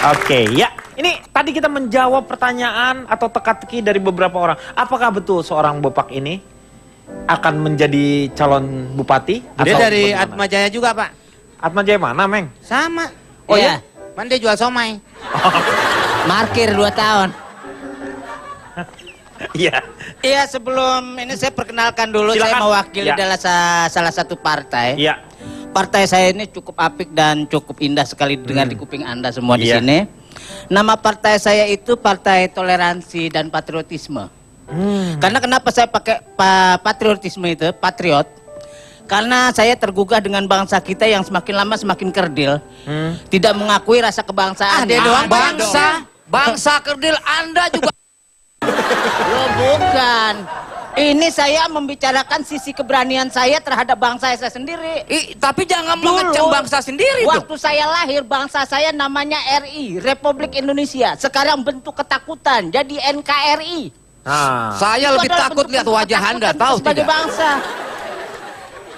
Oke, ya. Ini tadi kita menjawab pertanyaan atau teka-teki dari beberapa orang. Apakah betul seorang Bopak ini akan menjadi calon bupati? Dia dari Atmajaya juga, Pak. Atmajaya mana, Meng? Sama. Oh ya? Kan dia jual somai. Markir 2 tahun. Iya. Iya, sebelum ini saya perkenalkan dulu. Silakan. Saya mewakili Ya. adalah salah satu partai. Iya. Partai saya ini cukup apik dan cukup indah sekali dengar di kuping Anda semua di Iya. sini. Nama partai saya itu Partai Toleransi dan Patriotisme. Karena kenapa saya pakai patriotisme itu, patriot? Karena saya tergugah dengan bangsa kita yang semakin lama semakin kerdil. Tidak mengakui rasa kebangsaan. Dia doang Bangsa kerdil Anda juga. Loh, bukan. Ini saya membicarakan sisi keberanian saya terhadap bangsa saya sendiri. Tapi jangan Dulu, mengecam bangsa sendiri tuh. waktu saya lahir, bangsa saya namanya RI, Republik Indonesia. Sekarang bentuk ketakutan, jadi NKRI. Nah. Saya lebih Itu adalah takut lihat bentuk wajah Anda, ketakutan tahu sebagai tidak? bangsa.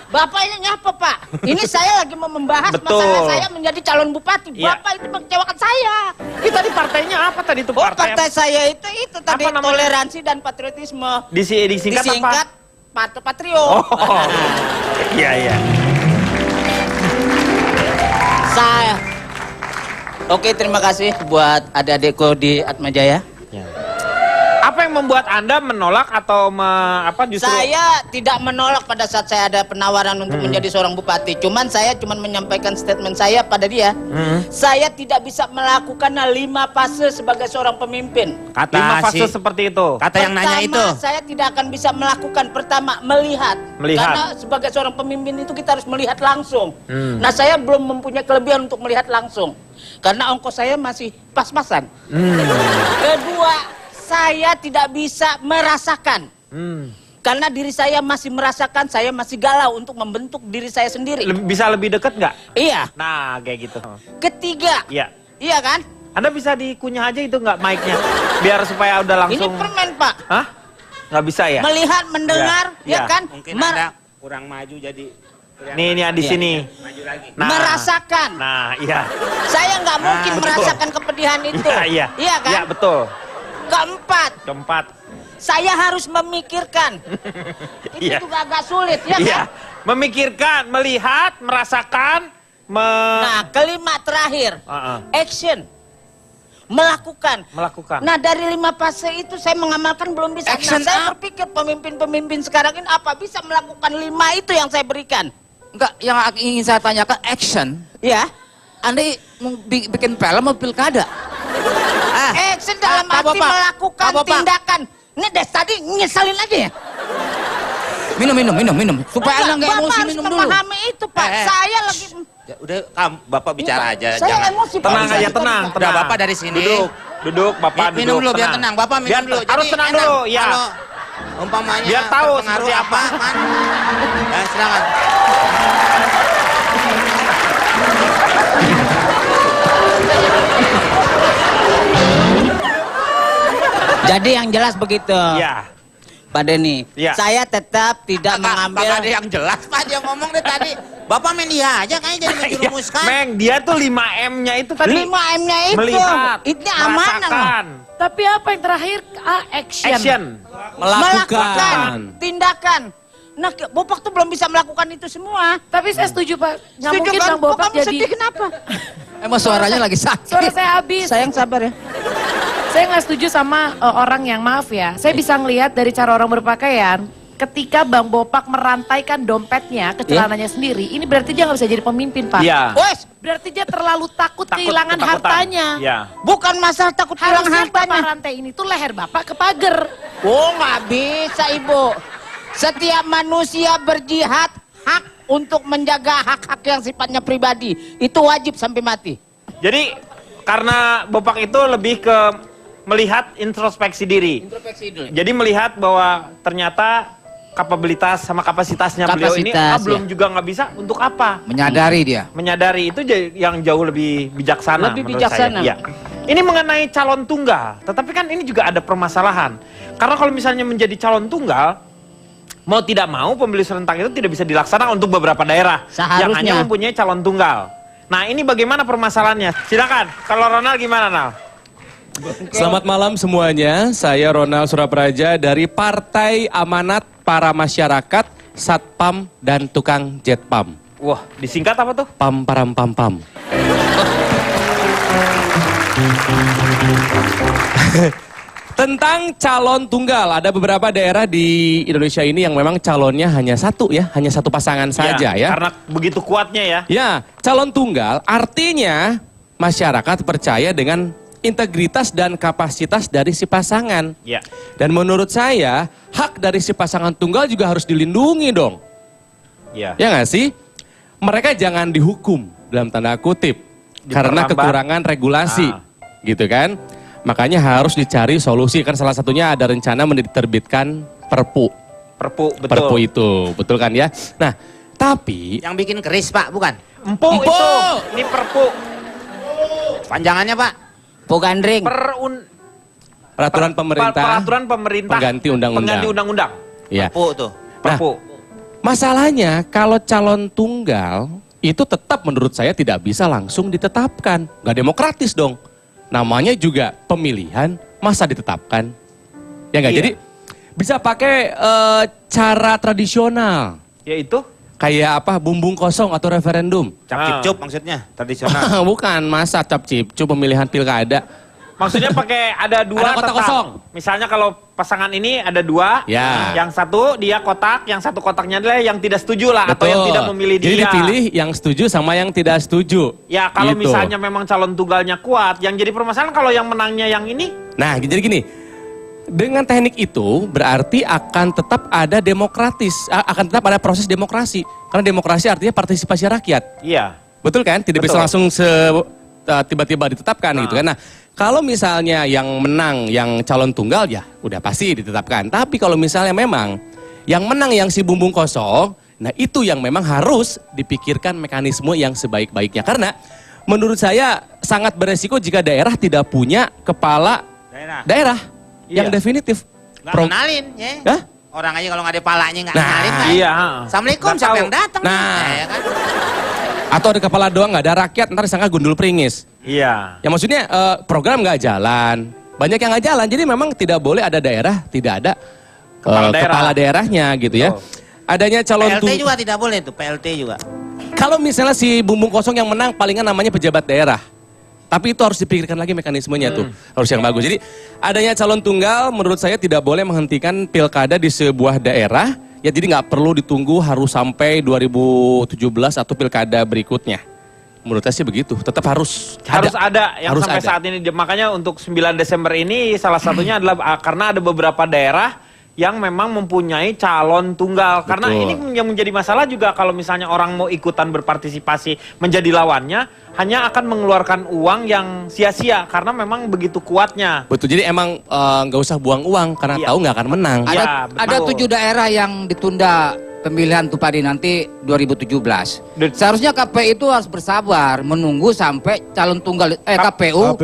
Bapak ini ngapa, Pak? Ini saya lagi mau membahas Betul. masalah saya menjadi calon bupati. Iya. Bapak itu mengecewakan saya. Ini tadi partainya apa tadi itu? Oh, partai saya itu tadi Apa namanya? toleransi dan patriotisme. Disingkat Disingkat apa? Patrio. Oh. Iya, iya. Saya. Oke, terima kasih buat adik-adikku di Atmajaya. Apa yang membuat Anda menolak atau justru Saya tidak menolak pada saat saya ada penawaran untuk menjadi seorang bupati. Saya cuma menyampaikan statement saya pada dia. Saya tidak bisa melakukan 5 fase sebagai seorang pemimpin. 5 fase seperti itu? Kata yang nanya itu. Pertama, saya tidak akan bisa melakukan. Pertama, melihat. Melihat. Karena sebagai seorang pemimpin itu kita harus melihat langsung. Nah, saya belum mempunyai kelebihan untuk melihat langsung. Karena ongkos saya masih pas-pasan. Kedua, saya tidak bisa merasakan. Karena diri saya masih merasakan, saya masih galau untuk membentuk diri saya sendiri. Bisa lebih dekat nggak? Iya. Nah, kayak gitu. Ketiga. Iya. Iya kan? Anda bisa dikunyah aja itu nggak mic-nya? Biar supaya udah Ini langsung... permen, Pak. Hah? Nggak bisa ya? Melihat, mendengar, Iya. ya kan? Mungkin Anda kurang maju jadi. Nih di Iya. sini. Maju lagi. Nah. Merasakan. Nah, iya. Saya nggak mungkin betul. merasakan kepedihan itu. Iya. Iya kan? Iya, betul. Keempat, saya harus memikirkan. Itu Iya. juga agak sulit, ya Iya. kan? Memikirkan, melihat, merasakan, Nah, kelima terakhir, action. Melakukan. Nah, dari 5 fase itu saya mengamalkan belum bisa. Action Saya berpikir pemimpin-pemimpin sekarang ini apa bisa melakukan 5 itu yang saya berikan. Enggak, yang ingin saya tanyakan action. Ya. Anda mau bikin film mau pilkada? Action dalam Pak arti Bapak. melakukan Pak Bapak. tindakan. Ini dari tadi ngeselin aja ya. Minum. Supaya Anda nggak Bapak emosi, harus minum dulu. memahami itu, Pak. Saya lagi... Ya, udah, Bapak bicara aja. Saya emosi, Pak. Tenang aja, tenang. Udah, Bapak dari sini. Duduk, Bapak duduk. Minum dulu biar tenang. Bapak minum Biar dulu. harus tenang enak dulu, ya. Kalau umpamanya Biar tahu terpengaruh seperti apa. kan. Ya, silakan. Jadi yang jelas begitu. Ya. Pak Denny, Ya. saya tetap tidak mengambil... Bapak ada yang jelas, Pak. Dia ngomong deh tadi. Bapak main dia aja kayaknya jadi menjerumuskan. Meng, dia tuh 5M-nya itu tadi. 5M-nya itu. Melihat, Itu amanah. merasakan. Tapi apa yang terakhir? Action. Action. Melakukan tindakan. Nah, Bopak tuh belum bisa melakukan itu semua. Tapi saya setuju, Pak. Nggak Setuju mungkin kan? Bang Bopak Kamu jadi... sedih kenapa? Emang suaranya lagi sakit. Suara saya habis. Sayang sabar ya. Saya nggak setuju sama orang yang, maaf ya, saya bisa ngelihat dari cara orang berpakaian, ketika Bang Bopak merantaikan dompetnya ke celananya sendiri, ini berarti dia nggak bisa jadi pemimpin, Pak. Iya. Wes, Berarti dia terlalu takut kehilangan ketakutan. hartanya. Iya. bukan masalah takut kehilangan Harusnya Bapak hartanya. rantai ini tuh leher Bapak ke pagar. Oh, nggak bisa, Ibu. Setiap manusia berjihad hak untuk menjaga hak-hak yang sifatnya pribadi. Itu wajib sampai mati. Jadi karena Bopak itu lebih ke melihat introspeksi diri. Introspeksi dulu. Jadi melihat bahwa ternyata kapabilitas sama kapasitasnya beliau ini belum juga nggak bisa, untuk apa? Menyadari dia. Menyadari itu yang jauh lebih bijaksana. Lebih menurut bijaksana. saya. Ya. Ini mengenai calon tunggal, tetapi kan ini juga ada permasalahan. Karena kalau misalnya menjadi calon tunggal, mau tidak mau pemilu serentak itu tidak bisa dilaksanakan untuk beberapa daerah yang Seharusnya. hanya mempunyai calon tunggal. Nah, ini bagaimana permasalahannya? Silakan. Kalau Ronald gimana, Nal? Selamat malam semuanya, saya Ronald Surapraja dari Partai Amanat Para Masyarakat, Satpam dan Tukang Jetpam. Wah, disingkat apa tuh? Pam param pam pam. Tentang calon tunggal, ada beberapa daerah di Indonesia ini yang memang calonnya hanya satu ya, hanya satu pasangan saja ya. Karena begitu kuatnya ya. Ya, calon tunggal artinya masyarakat percaya dengan integritas dan kapasitas dari si pasangan. Ya. Dan menurut saya, hak dari si pasangan tunggal juga harus dilindungi dong. Ya. Ya nggak sih? Mereka jangan dihukum dalam tanda kutip karena Diperlambat. kekurangan regulasi, gitu kan? Makanya harus dicari solusi, kan salah satunya ada rencana diterbitkan Perpu. Perpu, betul. Perpu itu, betul kan ya? Nah, tapi Yang bikin keris, Pak, bukan? Empu Empu. itu. Ini perpu. Panjangannya, Pak. Pogandring. peraturan pemerintah Peraturan pemerintah. pengganti undang-undang. Pengganti undang-undang. Ya. Perpu tuh. Perpu. Masalahnya kalau calon tunggal itu tetap menurut saya tidak bisa langsung ditetapkan. Nggak demokratis dong. Namanya juga pemilihan, masa ditetapkan? Ya nggak? Iya. Jadi bisa pakai cara tradisional. Yaitu? Kayak apa, bumbung kosong atau referendum. Cap-cip-cup maksudnya, tradisional. Bukan, masa cap-cip pemilihan pilkada. Maksudnya pakai ada dua Ada kotak tetap. kosong. Misalnya kalau pasangan ini ada dua, Ya. yang satu dia kotak, yang satu kotaknya adalah yang tidak setuju lah atau yang tidak memilih dia. Jadi dipilih yang setuju sama yang tidak setuju. Ya kalau Gitu. misalnya memang calon tunggalnya kuat, yang jadi permasalahan kalau yang menangnya yang ini, Nah, jadi gini, dengan teknik itu berarti akan tetap ada akan tetap ada proses demokrasi. Karena demokrasi artinya partisipasi rakyat. iya. Betul kan? Tidak bisa Betul. langsung tiba-tiba ditetapkan gitu kan. Nah, kalau misalnya yang menang yang calon tunggal ya udah pasti ditetapkan. Tapi kalau misalnya memang yang menang yang si bumbung kosong, nah itu yang memang harus dipikirkan mekanisme yang sebaik-baiknya. Karena menurut saya sangat beresiko jika daerah tidak punya kepala daerah yang Iya. definitif. Nggak Pro- kenalin, ya. Hah? Orang aja kalau nggak ada palanya nggak Nah, kenalin, Pak. iya. Assalamualaikum, Nggak siapa tahu. yang datang? Nah. Ya kan? Atau ada kepala doang nggak ada rakyat, ntar disangka gundul pringis. Iya. Ya maksudnya program nggak jalan, banyak yang nggak jalan. Jadi memang tidak boleh ada daerah tidak ada kepala daerahnya gitu ya. Adanya calon PLT juga tidak boleh tuh, PLT juga. Kalau misalnya si bumbung kosong yang menang palingan namanya pejabat daerah. Tapi itu harus dipikirkan lagi mekanismenya tuh, harus yang bagus. Jadi adanya calon tunggal menurut saya tidak boleh menghentikan pilkada di sebuah daerah. Ya jadi nggak perlu ditunggu harus sampai 2017 atau pilkada berikutnya. Menurut saya sih begitu, tetap harus Ada yang Harus sampai ada. saat ini. Makanya untuk 9 Desember ini salah satunya adalah karena ada beberapa daerah yang memang mempunyai calon tunggal. Karena Betul. ini yang menjadi masalah juga kalau misalnya orang mau ikutan berpartisipasi menjadi lawannya, hanya akan mengeluarkan uang yang sia-sia karena memang begitu kuatnya. Betul, jadi emang nggak usah buang uang karena Iya. tahu nggak akan menang. Iya, Ada betul. 7 daerah yang ditunda pemilihan tuh Pak Di, nanti 2017. Seharusnya KPU itu harus bersabar menunggu sampai calon tunggal KPU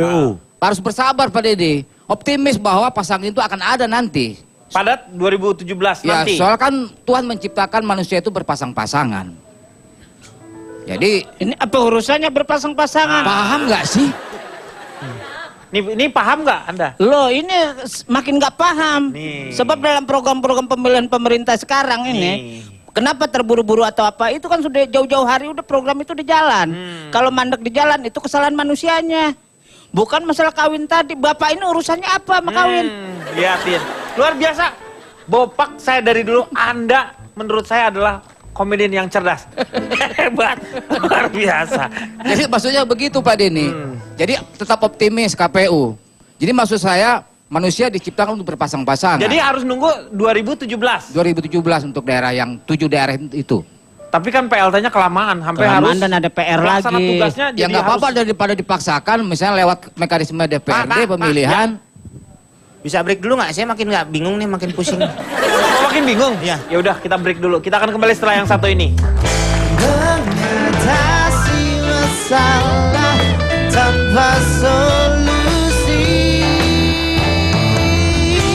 harus bersabar Pak Dede. Optimis bahwa pasangan itu akan ada nanti. Pada 2017 Ya, nanti. soal kan Tuhan menciptakan manusia itu berpasang-pasangan. Jadi Ini apa urusannya berpasang-pasangan? paham nggak sih? Ini paham nggak Anda? Loh, ini makin nggak paham. Nih. Sebab dalam program-program pemilihan pemerintah sekarang ini, Nih. kenapa terburu-buru atau apa? Itu kan sudah jauh-jauh hari udah program itu di jalan. Kalau mandek di jalan itu kesalahan manusianya. Bukan masalah kawin tadi. Bapak ini urusannya apa sama kawin? Liatin. Luar biasa. Bopak saya dari dulu, Anda menurut saya adalah komedian yang cerdas. Hebat. Luar biasa. Jadi maksudnya begitu Pak Denny. Jadi tetap optimis KPU. Jadi maksud saya manusia diciptakan untuk berpasang-pasangan. Jadi harus nunggu 2017. 2017 untuk daerah yang 7 daerah itu. Tapi kan PLT-nya kelamaan, sampai Kelamaan harus dan ada PR pelaksana lagi. tugasnya Ya jadi nggak apa-apa harus- daripada dipaksakan misalnya lewat mekanisme DPRD Pak, pemilihan. Bisa break dulu nggak? Saya makin nggak bingung nih, makin pusing. Oh, makin bingung. Iya. Ya udah kita break dulu. Kita akan kembali setelah yang satu ini. Mengatasi masalah tanpa